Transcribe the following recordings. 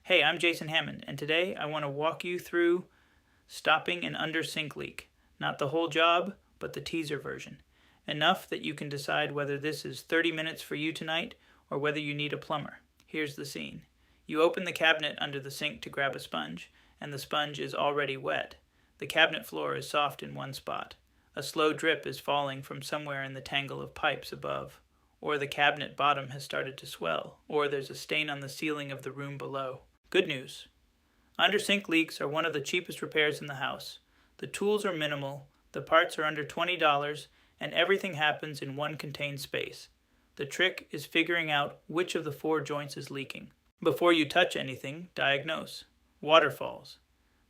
Hey, I'm Jason Hammond, and today I want to walk you through stopping an under sink leak. Not the whole job, but the teaser version. Enough that you can decide whether this is 30 minutes for you tonight or whether you need a plumber. Here's the scene. You open the cabinet under the sink to grab a sponge, and the sponge is already wet. The cabinet floor is soft in one spot. A slow drip is falling from somewhere in the tangle of pipes above. Or the cabinet bottom has started to swell, or there's a stain on the ceiling of the room below. Good news. Under sink leaks are one of the cheapest repairs in the house. The tools are minimal, the parts are under $20, and everything happens in one contained space. The trick is figuring out which of the 4 joints is leaking. Before you touch anything, diagnose. Waterfalls.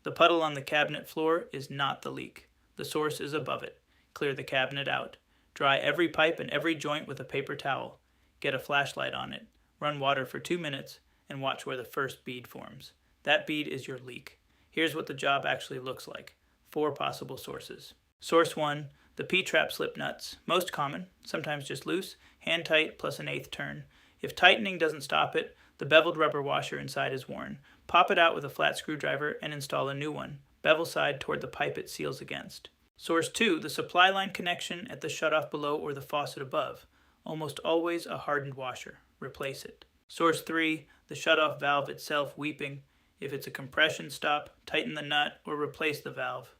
The puddle on the cabinet floor is not the leak. The source is above it. Clear the cabinet out. Dry every pipe and every joint with a paper towel. Get a flashlight on it. Run water for 2 minutes and watch where the first bead forms. That bead is your leak. Here's what the job actually looks like. 4 possible sources. Source 1, the P-trap slip nuts. Most common, sometimes just loose, hand tight plus an 1/8 turn. If tightening doesn't stop it, the beveled rubber washer inside is worn. Pop it out with a flat screwdriver and install a new one. Bevel side toward the pipe it seals against. Source 2, the supply line connection at the shutoff below or the faucet above. Almost always a hardened washer. Replace it. Source 3, the shutoff valve itself weeping. If it's a compression stop, tighten the nut or replace the valve.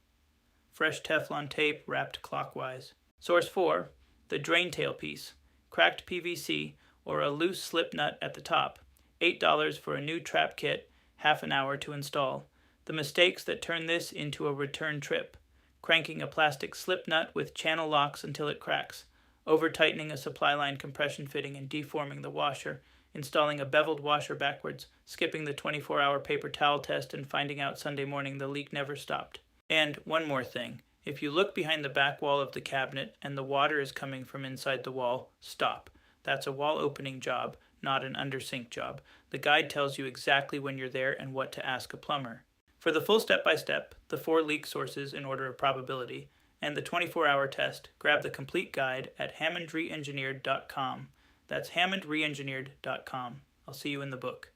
Fresh Teflon tape wrapped clockwise. Source 4, the drain tailpiece. Cracked PVC or a loose slip nut at the top. $8 for a new trap kit, half an hour to install. The mistakes that turn this into a return trip. Cranking a plastic slip nut with channel locks until it cracks, over-tightening a supply line compression fitting and deforming the washer, installing a beveled washer backwards, skipping the 24-hour paper towel test and finding out Sunday morning the leak never stopped. And one more thing, if you look behind the back wall of the cabinet and the water is coming from inside the wall, stop. That's a wall opening job, not an under sink job. The guide tells you exactly when you're there and what to ask a plumber. For the full step-by-step, the 4 leak sources in order of probability, and the 24-hour test, grab the complete guide at hammondreengineered.com. That's hammondreengineered.com. I'll see you in the book.